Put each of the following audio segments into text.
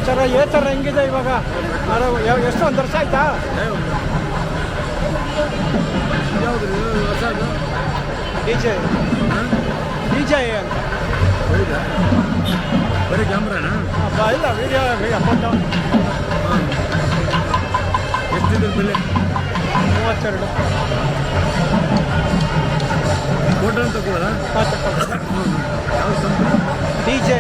ಸರ ಏ ಥರ ಹೆಂಗಿದೆ ಇವಾಗ? ಎಷ್ಟು ಒಂದು ವರ್ಷ ಆಯ್ತಾ? ಡಿ ಜೆ ಅಂತ ಬರೀ ಕ್ಯಾಮ್ರಾನಾ? ಇಲ್ಲ, ವಿಡಿಯೋ ಫೋಟೋ. ಎಷ್ಟಿದೆ ಬೆಲೆ? 32. ಫೋಟೋ ಅಂತ ತಗೋದ? ಯಾವ ಕಂಪ್ನಿ? D J.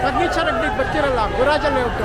ಫರ್ನಿಚರ್ ಅಂಗಡಿಗೆ ಬರ್ತಿರಲ್ಲ ಗುರಾಜಲ್ಲಿ ಹೋಗ್ತು.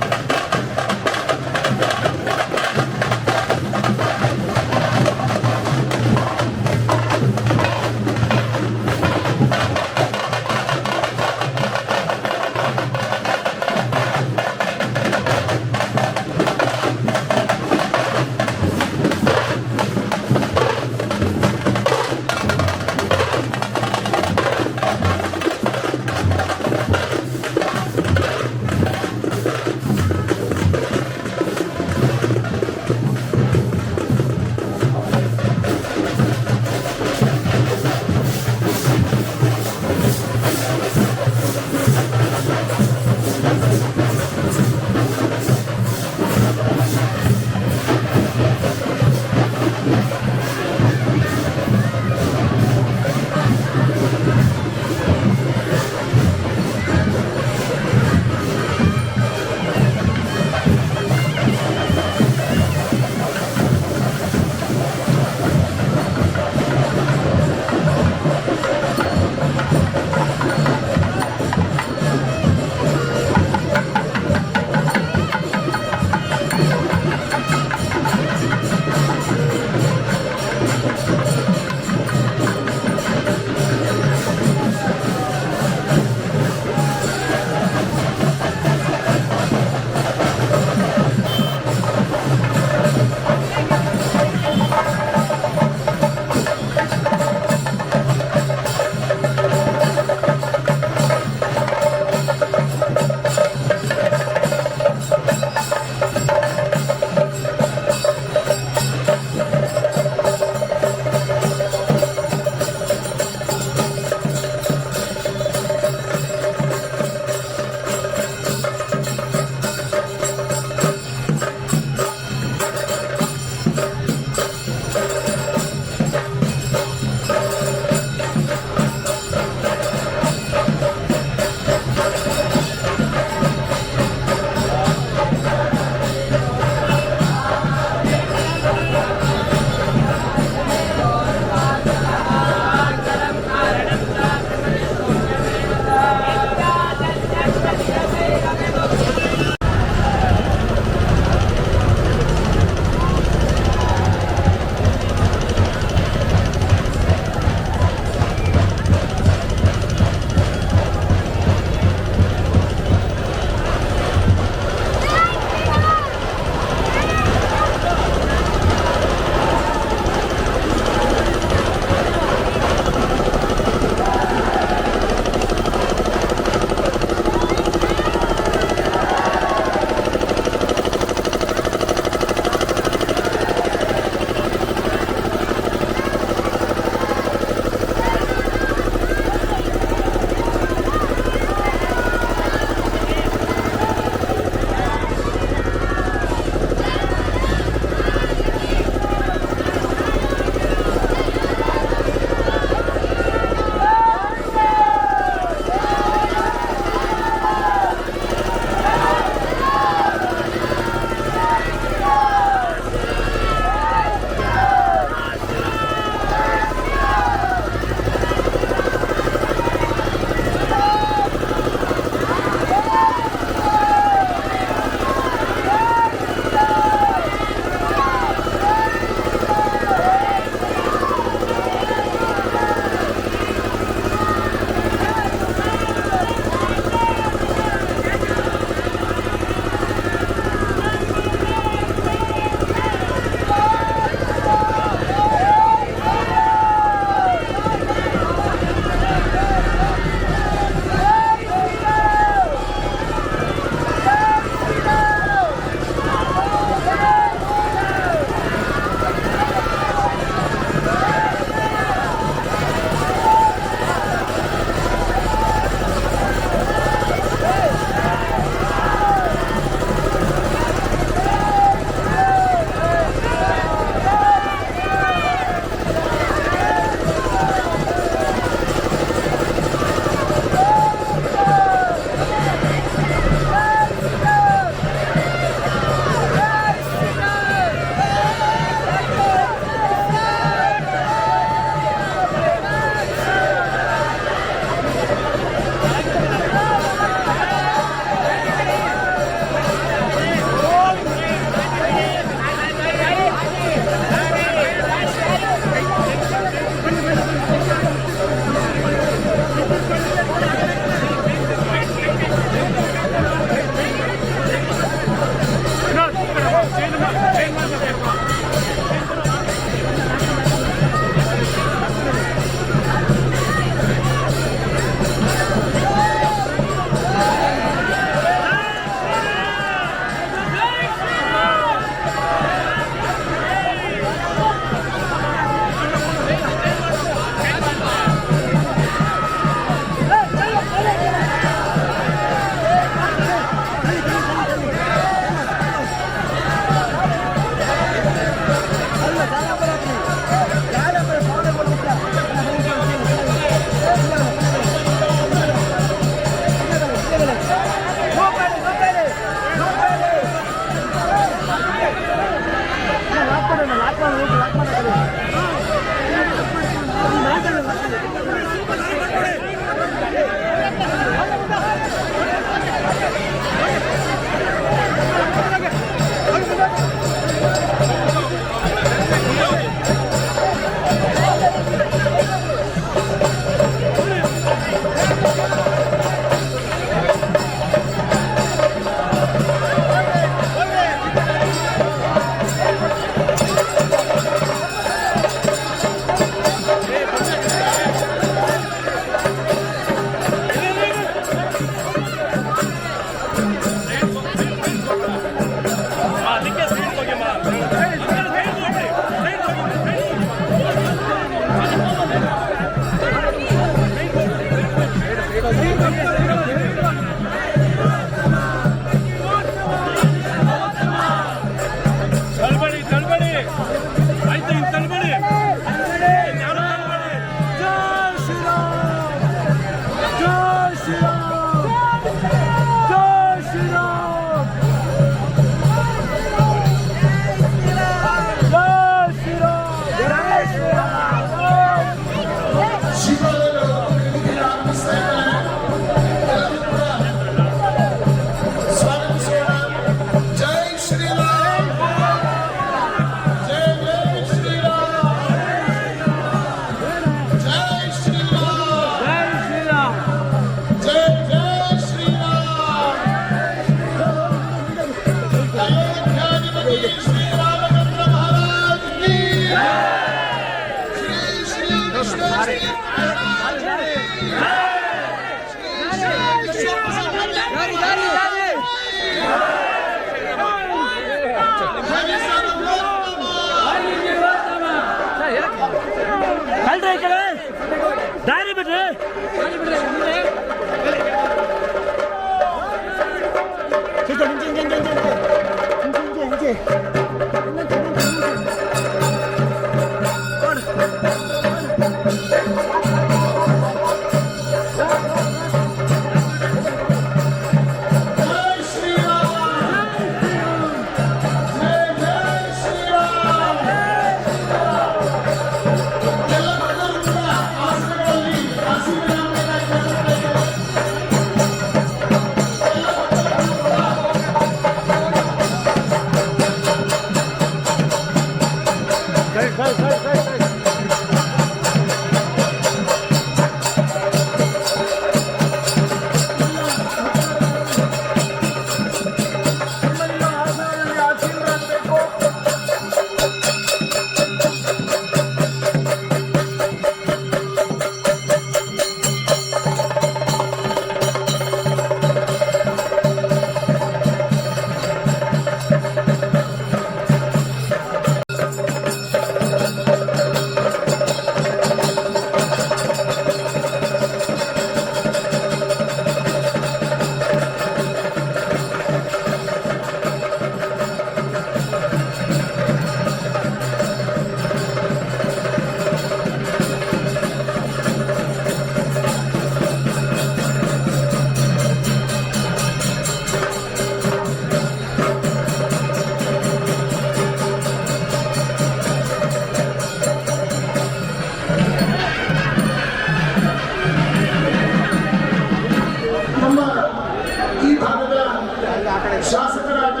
ಶಾಸಕರಾದ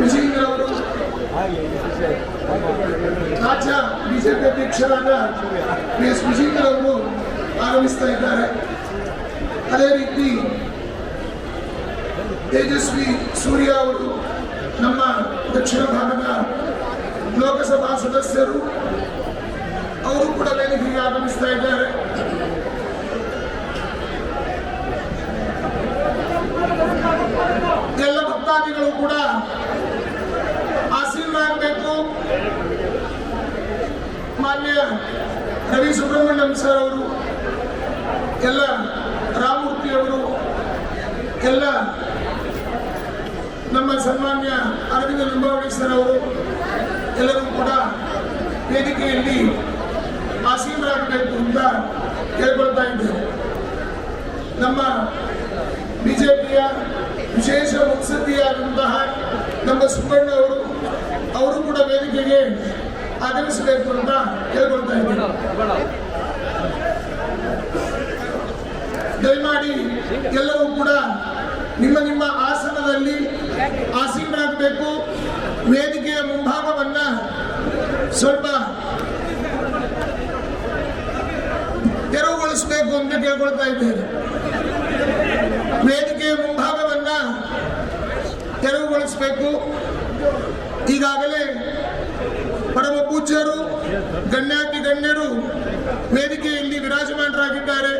ವಿಜೇಂದ್ರ ಅವರು, ರಾಜ್ಯ ಬಿಜೆಪಿ ಅಧ್ಯಕ್ಷರಾದ ಎಸ್ ವಿಜೇಂದ್ರ ಅವರು ಆಗಮಿಸ್ತಾ ಇದ್ದಾರೆ. ಅದೇ ರೀತಿ ತೇಜಸ್ವಿ ಸೂರ್ಯ ಅವರು, ನಮ್ಮ ದಕ್ಷಿಣ ಭಾಗದ ಲೋಕಸಭಾ ಸದಸ್ಯರು, ಅವರು ಕೂಡ ವೇದಿಕೆಗೆ ಆಗಮಿಸ್ತಾ ಇದ್ದಾರೆ. ಎಲ್ಲ ಭಕ್ತಾದಿಗಳು ಕೂಡ ಆಸೀನರಾಗಬೇಕು. ಮಾನ್ಯ ರವಿ ಸುಬ್ರಹ್ಮಣ್ಯಂ ಸರ್ ಅವರು, ಎಲ್ಲ ರಾಮಮೂರ್ತಿ ಅವರು, ಎಲ್ಲ ನಮ್ಮ ಸನ್ಮಾನ್ಯ ಅರವಿಂದ ಲಿಂಬಾವಳಿ ಸರ್ ಅವರು ಎಲ್ಲರೂ ಕೂಡ ವೇದಿಕೆಯಲ್ಲಿ ಆಸೀನರಾಗಬೇಕು ಅಂತ ಕೇಳ್ಕೊಳ್ತಾ ಇದ್ದೇವೆ. ನಮ್ಮ ಬಿಜೆಪಿಯ ವಿಶೇಷ ಮುತ್ಸದ್ದಿಯಾದಂತಹ ನಮ್ಮ ಸುಬ್ಬಣ್ಣ ಅವರು ಕೂಡ ವೇದಿಕೆಗೆ ಆಗಮಿಸಬೇಕು ಅಂತ ಕೇಳ್ಕೊಳ್ತಾ ಇದ್ದೇವೆ. ದಯಮಾಡಿ ಎಲ್ಲರೂ ಕೂಡ ನಿಮ್ಮ ನಿಮ್ಮ ಆಸನದಲ್ಲಿ ಆಸೀನರಾಗಬೇಕು. ವೇದಿಕೆಯ ಮುಂಭಾಗವನ್ನ ಸ್ವಲ್ಪ ತೆರವುಗೊಳಿಸಬೇಕು ಅಂತ ಕೇಳ್ಕೊಳ್ತಾ ಇದ್ದೇವೆ. ವೇದಿಕೆಯ ಮುಂಭಾಗವನ್ನ ತೆರವುಗೊಳಿಸಬೇಕು. ಈಗಾಗಲೇ ಪರಮ ಪೂಜ್ಯರು, ಗಣ್ಯಾತಿ ಗಣ್ಯರು ವೇದಿಕೆಯಲ್ಲಿ ವಿರಾಜಮಾನರಾಗಿದ್ದಾರೆ.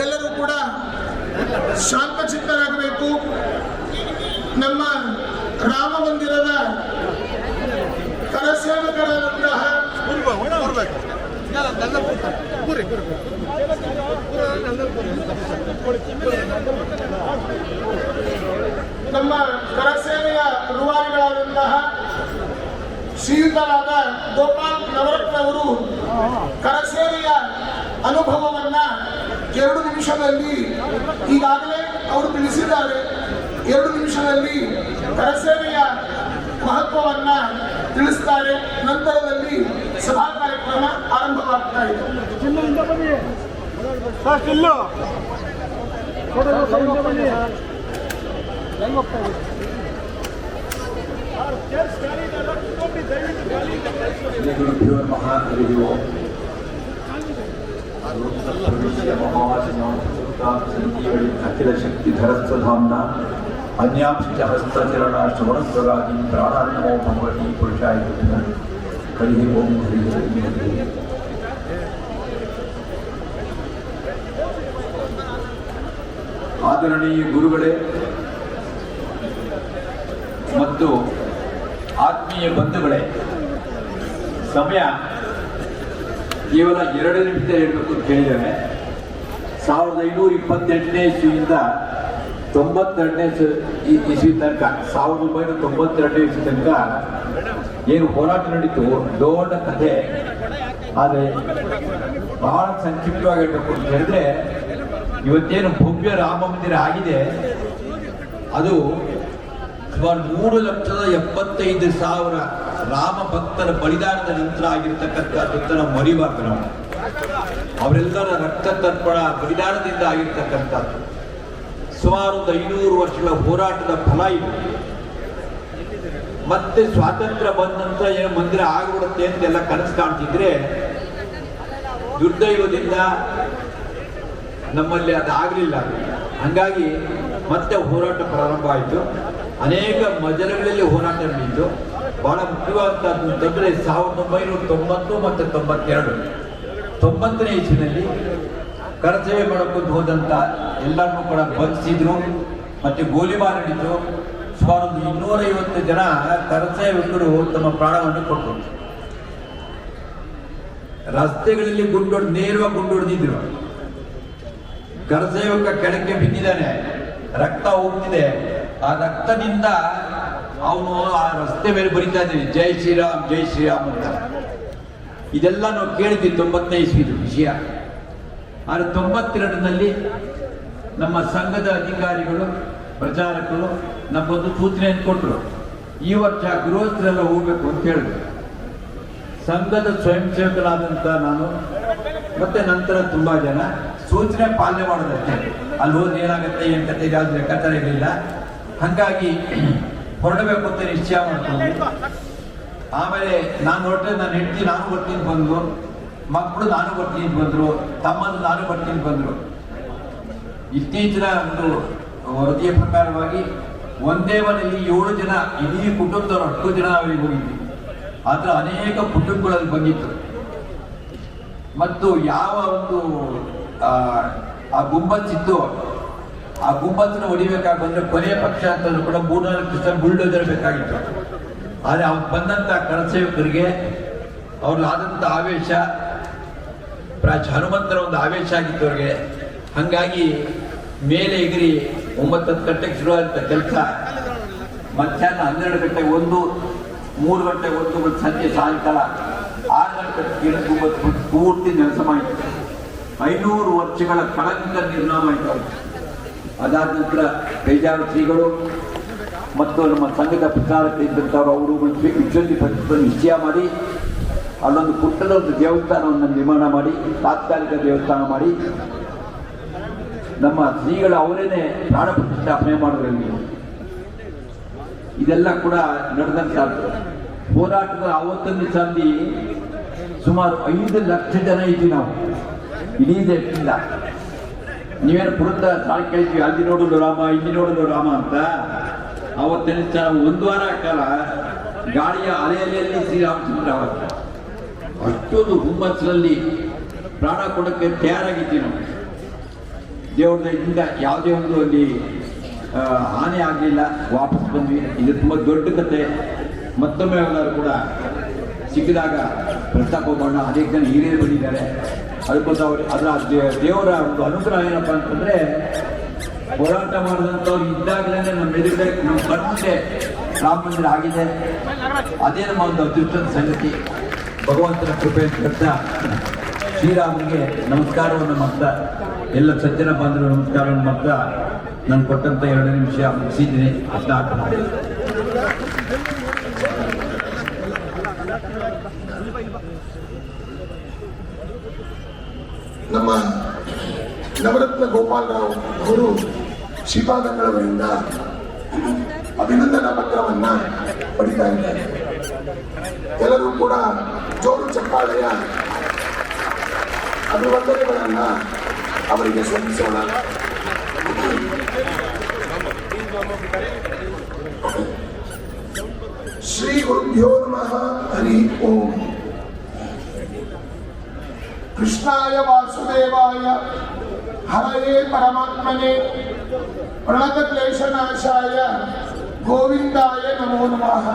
ಎಲ್ಲರೂ ಕೂಡ ಶಾಂತಚಿತ್ತರಾಗಬೇಕು. ನಮ್ಮ ರಾಮ ಮಂದಿರದ ಕರಸೇವಕರಾದಂತಹ ನಮ್ಮ ಕರಸೇವೆಯ ರೂವಾರಿಗಳಾದಂತಹ ಶ್ರೀಯುತರಾದ ಗೋಪಾಲ್ ನವರತ್ನ ಅವರು ಕರಸೇವೆಯ ಅನುಭವವನ್ನ 2 ನಿಮಿಷದಲ್ಲಿ ಈಗಾಗಲೇ ಅವರು ತಿಳಿಸಿದ್ದಾರೆ. 2 ನಿಮಿಷದಲ್ಲಿ ಕರಸೇವೆಯ ಮಹತ್ವವನ್ನ ತಿಳಿಸ್ತಾರೆ. ನಂತರದಲ್ಲಿ ಸಭಾ ಕಾರ್ಯಕ್ರಮ ಆರಂಭವಾಗ್ತಾ ಇದೆ. ಅಖಿಲ ಶಕ್ತಿಧರಸ್ವಧಾಮ್ನ ಅನ್ಯಾಂಶ ಹಸ್ತಚರಣ ಶ್ರವಣಸ್ವರಾಗಿ ಪ್ರಾಣಾನ್ನಮೋ ಭಗವತಿ ಪುರುಷಾಯ ಹರಿ ಓಂ ಹರಿ ಓಂ. ಆದರಣೀಯ ಗುರುಗಳೇ ಮತ್ತು ಆತ್ಮೀಯ ಬಂಧುಗಳೇ, ಸಮಯ ಕೇವಲ 2 ನಿಮಿಷ ಇರಬೇಕು ಅಂತ ಕೇಳಿದ್ದೇನೆ. 1528ನೇ ಇಸ್ವಿಯಿಂದ 92ನೇ ಇಸ್ವಿ ತನಕ 1992ನೇ ಇಸ್ವಿ ತನಕ ಏನು ಹೋರಾಟ ನಡೀತು ದೊಡ್ಡ ಕಥೆ. ಆದರೆ ಬಹಳ ಸಂಕ್ಷಿಪ್ತವಾಗಿ ಹೇಳಬೇಕು ಅಂತ ಹೇಳಿದ್ರೆ, ಇವತ್ತೇನು ಭವ್ಯ ರಾಮ ಮಂದಿರ ಆಗಿದೆ ಅದು ಸುಮಾರು 3,75,000 ರಾಮ ಭಕ್ತರ ಬಲಿದಾನದ ನಂತರ ಆಗಿರ್ತಕ್ಕಂಥದ್ದು ನಾವು ಮರಿಬಾರ್ದು. ನಾವು ಅವರೆಲ್ಲರ ರಕ್ತ ತರ್ಪಣ ಬಲಿದಾನದಿಂದ ಆಗಿರ್ತಕ್ಕಂಥದ್ದು ಸುಮಾರು 500 ವರ್ಷಗಳ ಹೋರಾಟದ ಫಲ ಇದು. ಮತ್ತೆ ಸ್ವಾತಂತ್ರ್ಯ ಬಂದ ನಂತರ ಏನು ಮಂದಿರ ಆಗಿಬಿಡುತ್ತೆ ಅಂತೆಲ್ಲ ಕನಸು ಕಾಣ್ತಿದ್ರೆ ದುರ್ದೈವದಿಂದ ನಮ್ಮಲ್ಲಿ ಅದಾಗಲಿಲ್ಲ. ಹಾಗಾಗಿ ಮತ್ತೆ ಹೋರಾಟ ಪ್ರಾರಂಭ ಆಯಿತು. ಅನೇಕ ಮಜಲಗಳಲ್ಲಿ ಹೋರಾಟ ನಡೆಯಿತು. ಬಹಳ ಮುಖ್ಯವಾದದ್ದು ಅಂತಂದರೆ 1990 ಮತ್ತು 92ನೇ ಇಸ್ವಿನಲ್ಲಿ ಕರಸೇವೆ ಮಾಡೋಕ್ಕಂತ ಹೋದಂಥ ಎಲ್ಲರನ್ನೂ ಕೂಡ ಬಂಧಿಸಿದ್ರು ಮತ್ತು ಗೋಲಿಬಾರ್ ನಡೀತು. ಸುಮಾರು 250 ಜನ ಕರಸೇವಕರು ತಮ್ಮ ಪ್ರಾಣವನ್ನು ಕೊಟ್ಟರು. ರಸ್ತೆಗಳಲ್ಲಿ ನೇರವಾಗಿ ಗುಂಡು ಹೊಡೆದಿದ್ರು. ಕರಸೇವಕ ಕೆಳಕ್ಕೆ ಬಿದ್ದಿದ್ದಾನೆ, ರಕ್ತ ಹೋಗ್ತಿದೆ. ಆ ರಕ್ತದಿಂದ ಅವನು ಆ ರಸ್ತೆ ಮೇಲೆ ಬರೀತಾ ಇದ್ದಾನೆ ಜೈ ಶ್ರೀರಾಮ್ ಜೈ ಶ್ರೀರಾಮ್ ಅಂತ. ಇದೆಲ್ಲ ನಾವು ಕೇಳಿದ್ವಿ 90ನೇ ಇಸ್ವಿದು ವಿಷಯ. ಆದರೆ 92ರಲ್ಲಿ ನಮ್ಮ ಸಂಘದ ಅಧಿಕಾರಿಗಳು ಪ್ರಚಾರಕರು ನಮ್ಮೊಂದು ಸೂಚನೆಯನ್ನು ಕೊಟ್ಟರು. ಈ ವರ್ಷ ಗೃಹಸ್ಥರೆಲ್ಲ ಹೋಗ್ಬೇಕು ಅಂತ ಹೇಳಿದ್ರು. ಸಂಘದ ಸ್ವಯಂ ಸೇವಕರಾದಂಥ ನಾನು ಮತ್ತೆ ನಂತರ ತುಂಬ ಜನ ಸೂಚನೆ ಪಾಲನೆ ಮಾಡೋದಷ್ಟೇ. ಅಲ್ಲಿ ಹೋದ್ರೆ ಏನಾಗುತ್ತೆ ಏನ್ ಕತೆ ಯಾವ್ದು ಲೆಕ್ಕಾಚಾರ ಇರಲಿಲ್ಲ. ಹಾಗಾಗಿ ಹೊರಡಬೇಕು ಅಂತ ನಿಶ್ಚಯ ಮಾಡ್ಕೊಂಡು ಆಮೇಲೆ ನಾನು ಹೊರಟೆ, ನನ್ನ ಹೆಂಡತಿ ನಾನು ಬರ್ತೀನಿ ಬಂದ್ರು, ಮಕ್ಕಳು ನಾನು ಬರ್ತೀನಿ ಬಂದ್ರು, ತಮ್ಮಂದು ನಾನು ಬರ್ತೀನಿ ಬಂದ್ರು. ಇತ್ತೀಚಿನ ಒಂದು ವರದಿಯ ಪ್ರಕಾರವಾಗಿ ಒಂದೇ ಮನೆಯಲ್ಲಿ 7 ಜನ ಇಡೀ ಕುಟುಂಬದವರು 10 ಜನ ಅವರಿಗೆ ಹೋಗಿದ್ವಿ. ಆದ್ರೆ ಅನೇಕ ಕುಟುಂಬಗಳಲ್ಲಿ ಬಂದಿತ್ತು. ಮತ್ತು ಯಾವ ಒಂದು ಆ ಗುಂಬಚ್ಚಿತ್ತು, ಆ ಗುಂಬತ್ತನ್ನು ಹೊಡಿಬೇಕಾಗಿ ಬಂದ್ರೆ ಕೊನೆಯ ಪಕ್ಷ ಅಂತಂದ್ರೂ ಕೂಡ 3-4 ದಿವಸ ಬುಲ್ಡೋಜರ್ ಬೇಕಾಗಿತ್ತು. ಆದರೆ ಅವ್ರು ಬಂದಂತ ಕರಸೇವಕರಿಗೆ ಅವ್ರಲ್ಲಾದಂಥ ಆವೇಶ, ಹನುಮಂತರ ಒಂದು ಆವೇಶ ಆಗಿತ್ತು ಅವ್ರಿಗೆ. ಹಂಗಾಗಿ ಮೇಲೆ ಎಗರಿ 9-10 ಗಂಟೆಗೆ ಶುರುವಾದಂಥ ಕೆಲಸ ಮಧ್ಯಾಹ್ನ 12 ಗಂಟೆ 1, 3 ಗಂಟೆ 1 ಮತ್ತು ಸಂಜೆ ಸಾಯಂಕಾಲ 6 ಗಂಟೆ ಪೂರ್ತಿ ನೆಲಸ ಮಾಡಿತ್ತು. 500 ವರ್ಷಗಳ ಕಳಂಕ ನಿರ್ನಾಮ ಆಯಿತು. ಅದಾದ ನಂತರ ಬೇಜಾರು ಶ್ರೀಗಳು ಮತ್ತು ನಮ್ಮ ಸಂಘದ ಪ್ರಚಾರಕ್ಕೆ ಇದ್ದಂಥವ್ರು ಅವರು ವಿಶ್ವತಿ ಪರಿಸ್ಥಿತಿ ನಿಶ್ಚಯ ಮಾಡಿ ಅಲ್ಲೊಂದು ಪುಟ್ಟದ ಒಂದು ದೇವಸ್ಥಾನವನ್ನು ನಿರ್ಮಾಣ ಮಾಡಿ, ತಾತ್ಕಾಲಿಕ ದೇವಸ್ಥಾನ ಮಾಡಿ ನಮ್ಮ ಶ್ರೀಗಳು ಅವರೇನೆ ಪ್ರಾಣ ಪ್ರತಿಷ್ಠಾಪನೆ ಮಾಡೋದ್ರಲ್ಲಿ ಇದೆಲ್ಲ ಕೂಡ ನಡೆದಂತಾದ್ರು. ಹೋರಾಟದ ಆವತ್ತೊಂದು ಸಂಧಿ ಸುಮಾರು 5 ಲಕ್ಷ ಜನ ಇದ್ವಿ ನಾವು ಇಡೀ ದೇಶದಿಂದ. ನೀವೇನು ಪುರಂದ ಸಾಕು ಕೇಳ್ತೀವಿ, ಅಲ್ಲಿ ನೋಡಲು ರಾಮ, ಇಲ್ಲಿ ನೋಡಲು ರಾಮ ಅಂತ. ಅವತ್ತಿನ ದಿವಸ 1 ವಾರ ಕಾಲ ಗಾಳಿಯ ಅಲೆಯಲ್ಲಿ ಶ್ರೀರಾಮಚಂದ್ರ ಅವತ್ತು ಅಷ್ಟೊಂದು ಹುಮ್ಮಸ್ಸಲ್ಲಿ ಪ್ರಾಣ ಕೊಡೋಕ್ಕೆ ತಯಾರಾಗಿದ್ವಿ ನಾವು. ದೇವರಿಂದ ಯಾವುದೇ ಒಂದು ಅಲ್ಲಿ ಹಾನಿ ಆಗಲಿಲ್ಲ, ವಾಪಸ್ ಬಂದ್ವಿ. ಇದು ತುಂಬ ದೊಡ್ಡ ಕತೆ. ಮತ್ತೊಮ್ಮೆ ಎಲ್ಲರೂ ಕೂಡ ಸಿಕ್ಕಿದಾಗ ಪ್ರಸ್ತಾಪ ಮಾಡೋಣ. ಅನೇಕ ಜನ ಹಿರಿಯರು ಬಂದಿದ್ದಾರೆ. ಅದಕ್ಕೋಸ್ಕರ ಅದರ ದೇವರ ಒಂದು ಅನುಗ್ರಹ ಏನಪ್ಪ ಅಂತಂದರೆ, ಹೋರಾಟ ಮಾಡಿದಂಥವ್ರು ಇದ್ದಾಗಲೇ ನಮ್ಮ ಎದುರುಗಡೆ ನಮ್ಮ ಕಣ್ಮುಂದೆ ರಾಮ ಮಂದಿರ ಆಗಿದೆ. ಅದೇ ನಮ್ಮ ಒಂದು ಅದೃಷ್ಟದ ಸಂಗತಿ. ಭಗವಂತನ ಕೃಪೆ ಅಂತ ಶ್ರೀರಾಮನಿಗೆ ನಮಸ್ಕಾರವನ್ನು ಮಾಡ್ತಾ, ಎಲ್ಲ ಸಜ್ಜನ ಬಾಂಧವರು ನಮಸ್ಕಾರವನ್ನು ಮಾಡ್ತಾ ನಾನು ಕೊಟ್ಟಂತ 2 ನಿಮಿಷ ಮುಗಿಸಿದ್ದೀನಿ. ಸ್ಟಾರ್ಟ್ ಮಾಡಿ. ನಮ್ಮ ನವರತ್ನ ಗೋಪಾಲರಾವ್ ಅವರು ಶ್ರೀಪಾದಂಗಳವರಿಂದ ಅಭಿನಂದನಾ ಪತ್ರವನ್ನ ಪಡಿತಾ ಇದ್ದಾರೆ. ಎಲ್ಲರೂ ಕೂಡ ಜೋರು ಚಪ್ಪಾಳೆಯ ಅಭಿವಂದನೆಗಳನ್ನ ಅವರಿಗೆ ಸಲ್ಲಿಸೋಣ. ಶ್ರೀ ಗುರುಭ್ಯೋ ನಮಃ. ಹರಿ ಓಂ. ಕೃಷ್ಣಾಯ ವಾಸುದೇವಾಯ ಹರಯೇ ಪರಮಾತ್ಮನೇ ಪ್ರಣತಕ್ಲೇಶನಾಶಾಯ ಗೋವಿಂದಾಯ ನಮೋ ನಮಃ.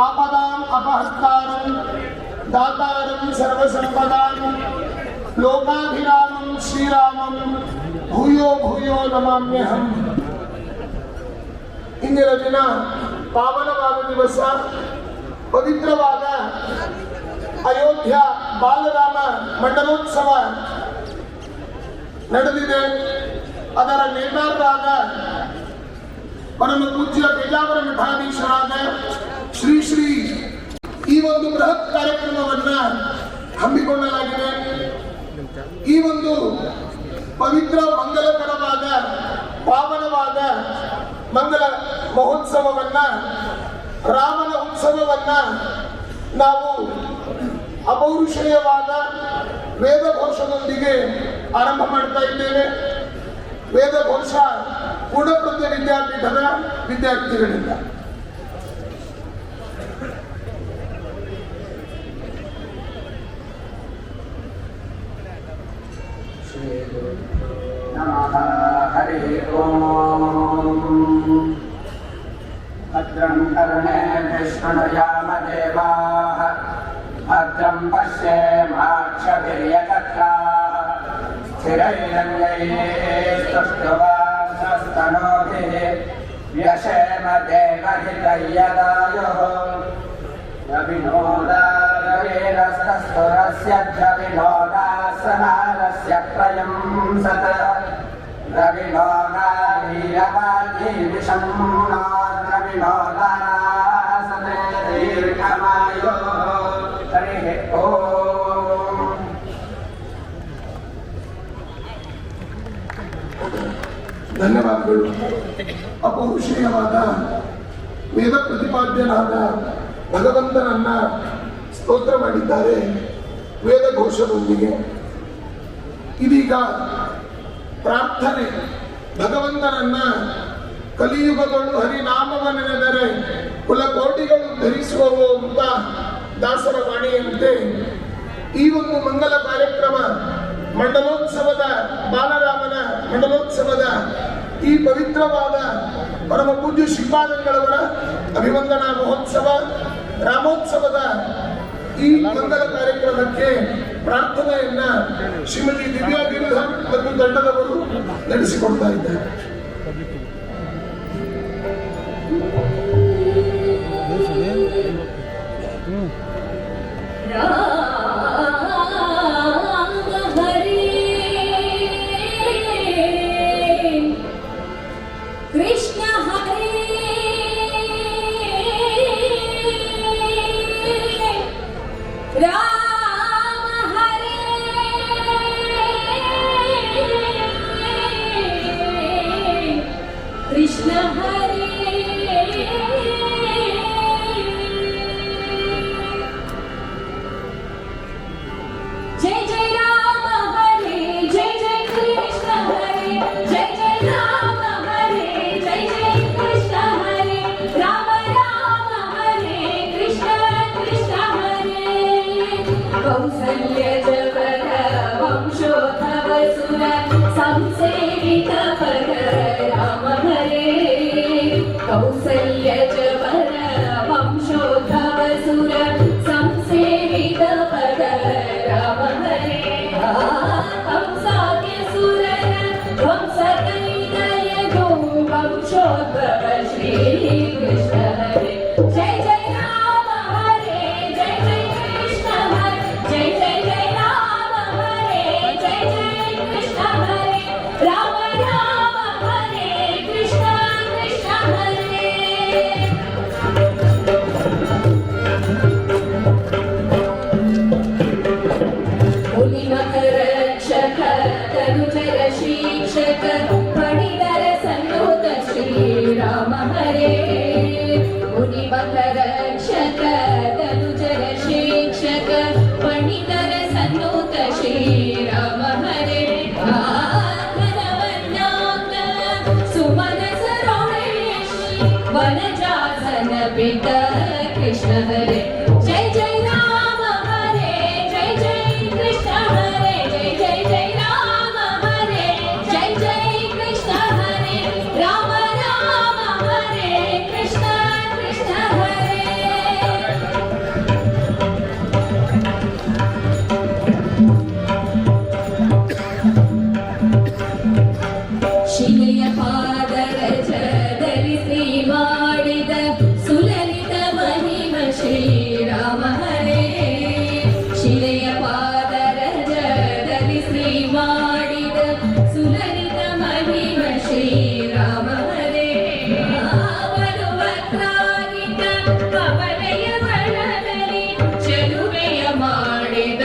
ಆಪದಾಂ ಅಪಹರ್ತಾರಂ ದಾತಾರಂ ಸರ್ವಸಂಪದಾಂ ಲೋಕಾಭಿರಾಮಂ ಶ್ರೀರಾಮಂ ಭೂಯೋ ಭೂಯೋ ನಮಾಮ್ಯಹಂ. ಇಂದಿನ ದಿನ ಪಾವನವಾದ ದಿವಸ, ಪವಿತ್ರವಾದ ಅಯೋಧ್ಯ ಬಾಲರಾಮ ಮಂಡಲೋತ್ಸವ ನಡೆದಿದೆ. ಅದರ ನೇತಾರರಾದ ಪರಮ ಪೂಜ್ಯ ಬೇಜಾವರ ಮಠಾಧೀಶರಾದ ಶ್ರೀ ಶ್ರೀ ಈ ಒಂದು ಬೃಹತ್ ಕಾರ್ಯಕ್ರಮವನ್ನ ಹಮ್ಮಿಕೊಳ್ಳಲಾಗಿದೆ. ಈ ಒಂದು ಪವಿತ್ರ ಮಂಗಲಕರವಾದ ಪಾವನವಾದ ಮಂಗಲ ಮಹೋತ್ಸವವನ್ನ, ರಾಮನ ಉತ್ಸವವನ್ನ ನಾವು ಅಪೌರುಷೇಯವಾದ ವೇದಘೋಷದೊಂದಿಗೆ ಆರಂಭ ಮಾಡ್ತಾ ಇದ್ದೇವೆ. ವೇದಘೋಷ ಗುಣಪ್ರತ್ಯ ವಿದ್ಯಾಪೀಠದ ವಿದ್ಯಾರ್ಥಿಗಳಿಂದ. ಹರಿ ಓಂ. ಭದ್ರಂ ಕರ್ಣೇಭಿಃ ಶೃಣುಯಾಮದೇವಾಃ ಭದ್ರಂ ಪಶ್ಯೇಮಾಕ್ಷಭಿರ್ಯಜತ್ರಾಃ ಸ್ಥಿರೈರಂಗೈಸ್ತುಷ್ಟ್ವಾಂಸಸ್ತನೂಭಿः ವ್ಯಶೇಮ ದೇವಹಿತಯ್ಯದಾಯುः. ರವಿನೋದಾರವೀರಸ್ತಸ್ತುರಸ್ಯ ದ್ರವಿನೋದಾಸನಾರಸ್ಯ ಪ್ರಯಂ ಸತ ರವಿನೋದಾರೀರವಾದೀವಿಷಂ ದ್ರವಿನೋದಾಸನೆ ದೀರ್ಘಮಾಯುಃ. ಹರಿ ಓಂ. ಧನ್ಯವಾದಗಳು. ಅಪೌರುಷೇಯವಾದ ವೇದ ಪ್ರತಿಪಾದ್ಯನಾದ ಭಗವಂತನನ್ನ ಸ್ತೋತ್ರ ಮಾಡಿದ್ದಾರೆ ವೇದ ಘೋಷದೊಂದಿಗೆ. ಇದೀಗ ಪ್ರಾರ್ಥನೆ, ಭಗವಂತನನ್ನ ಕಲಿಯುಗಗಳು ಹರಿನಾಮವನ್ನೆನೆದರೆ ಕುಲಕೋಟಿಗಳು ಧರಿಸುವವು ಅಂತ ದಾಸರ ವಾಣಿಯಂತೆ ಈ ಒಂದು ಮಂಗಲ ಕಾರ್ಯಕ್ರಮ ಮಂಡಲೋತ್ಸವದ ಬಾಲರಾಮನ ಮಂಡಲೋತ್ಸವದ ಈ ಪವಿತ್ರವಾದ ಪರಮ ಪೂಜ್ಯ ಶ್ರೀಪಾದಂಗಳವರ ಅಭಿವಂದನಾ ಮಹೋತ್ಸವ ರಾಮೋತ್ಸವದ ಈ ಮಂಗಲ ಕಾರ್ಯಕ್ರಮಕ್ಕೆ ಪ್ರಾರ್ಥನೆಯನ್ನ ಶ್ರೀಮತಿ ದಿವ್ಯಾ ಗಿರಿಧರ್ ಮತ್ತು ತಂಡದವರು ನಡೆಸಿಕೊಡ್ತಾ ಇದ್ದಾರೆ. कृष्ण हरे राम हरे कृष्ण हरे जय जय राम हरे जय जय कृष्ण हरे जय जय राम हरे जय जय कृष्ण हरे राम राम हरे कृष्ण कृष्ण हरे कौसल्य जवर वंशोद्धव सुर संसेवित पर राम हरे कौसल्य जवर वंशोद्धव सुर संसेवित पर राम हरे कंसाद्य सुरन ध्वंस कैदय गो वंशोद्भव श्री कृष्ण हरे जय जय राम हरे जय जय कृष्ण हरे जय जय जय राम हरे जय जय कृष्ण हरे राम राम हरे कृष्ण कृष्ण हरे मुनिमकरक्षक तनुजर शीर्षक फणिधर सन्नुत श्रीराम हरे मुनिमकरक्षक तनुजर शीर्षक फणिधर सन्नुत श्रीराम हरे घनवन्नाक सुमन सरोणेय श्री वनजासन पित कृष्ण हरे जय जय राम हरे जय जय कृष्ण हरे जय जय जय राम हरे जय जय कृष्ण हरे राम राम हरे कृष्ण कृष्ण हरे ಶಿಲೆಯ ಪಾದರಜದಲ್ಲಿ ಶ್ರೀ ಮಾಡಿದ ಸುಲಲಿತ ಮಹಿಮ ಶ್ರೀರಾಮ ಹರೇ ಶಿಲೆಯ ಪಾದರಜದಲ್ಲಿ ಶ್ರೀ ಮಾಡಿದ ಸುಲಲಿತ ಮಹಿಮ ಶ್ರೀರಾಮ ಹರೇ ವಕ್ರಾನಿತ ಕಮಲೆಯ ಬಣದಲ್ಲಿ ಚೆಲುವೆಯ ಮಾಡಿದ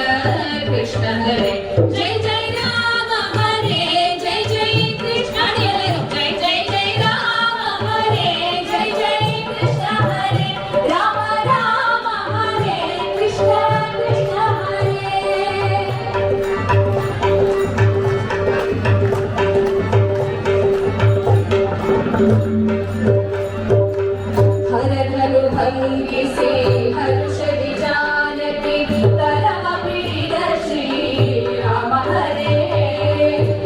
ಕೃಷ್ಣ ಹರೇ ಜಯ ಜಯ ರಾಮ ಹರೇ ಜಯ ಜಯ ಕೃಷ್ಣ ಹರೇ ಜಯ ಜಯ ಜಯ ರಾಮ ಹರೇ ಜಯ ಜಯ ಕೃಷ್ಣ ಹರೇ ರಾಮ ರಾಮ ಹರೇ ಕೃಷ್ಣ ಕೃಷ್ಣ ಹರೇ ಹರಧನು ಭಂಗಿಸಿ ಹರ್ಷದಿ ಜಾನಕಿ ಕರವ ಪಿಡಿದ ಶ್ರೀರಾಮ ಹರೇ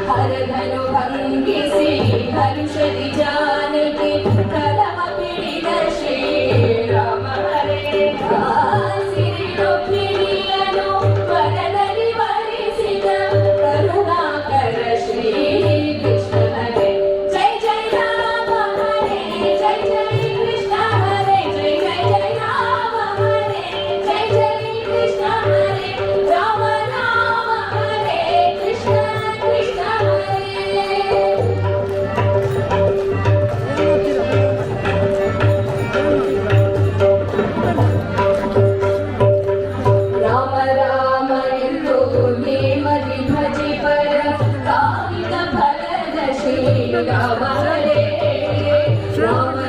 ಹರಧನು ಭಂಗಿಸಿ ಹರ್ಷದಿ ಜಾನಕಿ ಕರವ ಪಿಡಿದ ಶ್ರೀರಾಮ ಹರೇ ಸಿರಿಯು ಕಿಡಿಯನು ವರದಲ್ಲಿ ವರಿಸಿದ ಕರುಣಾಕರ ಶ್ರೀ ಕೃಷ್ಣ ಹರೇ ಜಯ ಜಯ ರಾಮ ಹರೇ ಜಯ ಜಯ ಕೃಷ್ಣ ಹರೇ ಜಯ ಜಯ ಜಯ ರಾಮ ಹರೇ ಜಯ ಜಯ ಕೃಷ್ಣ ಹರೇ ರಾಮ ರಾಮ ಹರೇ ಕೃಷ್ಣ ಕೃಷ್ಣ ಹರೇ राम